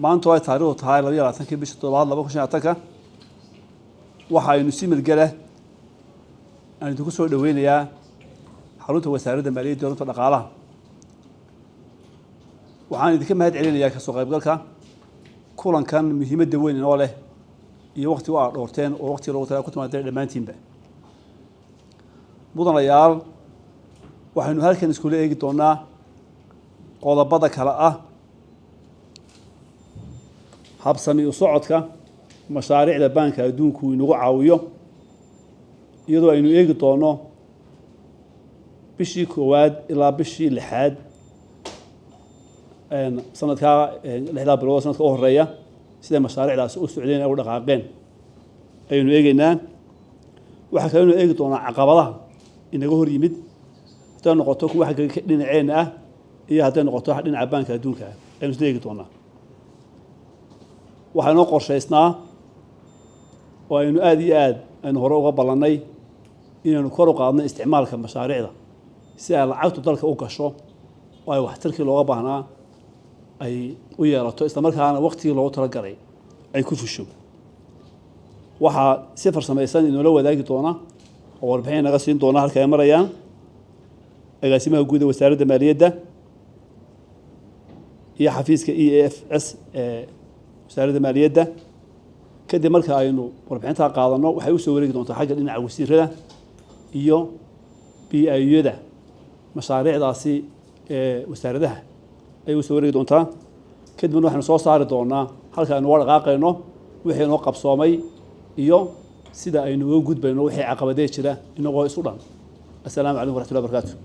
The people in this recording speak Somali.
maanta way taariikhdu tahay 22 bishii 7 2015 waxaynu si milgale aan idinku soo dhaweynayaa xarunta wasaaradda maaliyadda iyo dhaqaalaha waxaan idinka mahad celinayaa ka soo qaybgalka kulankan muhiimadda weyn oo leh iyo waqti waa dhoorteen oo waqti loogu talagalay ku timaadeen dhamaantiinba mudanayaal waxaynu halkan isku eegi doonaa qodobada kala ah habsami u socodka mashaariicda banka adduunku inagu caawiyo iyadoo aynu eegi doono bishii koowaad ilaa bishii lixaad sanadka lixda bilood sanadka u horeeya sida mashaariicdaas u socdeen ay u dhaqaaqeen aynu eegaynaa waxa kale inuu eegi doonaa caqabadaha inaga hor yimid haday noqoto kuwa xagga dhinaceena ah iyo haday noqoto dhinaca banka adduunka aynu is eegi doonaa waxaanu qorshaysnaa oo aynu aad iyo aad aynu hore uga ballanay inaynu kor u qaadno isticmaalka mashaariicda si ay lacagtu dalka u gasho oo ay waxtarkii looga baahnaa ay u yeelato isla markaana waqtigii loogu talagalay ay ku fusho waxaa si farsamaysan inoola wadaagi doona oo warbixin naga siin doona halka ay marayaan agaasimaha guud ee wasaaradda maaliyadda iyo xafiiska EAFS wasaaradda maaliyadda kadib marka aynu warbixinta qaadano waxay u soo wareegi doontaa xagga dhinaca wasiirada iyo BIU-da mashaariicdaasi wasaaradaha ay u soo wareegi doontaa kadibna waxaanu soo saari doonaa halka aynu uga dhaqaaqayno wixii noo qabsoomay iyo sida aynu uga gudbayno wixii caqabadee jira inagoo isu dhan. Assalaamu calaykum waraxmatullahi wabarakaatuh.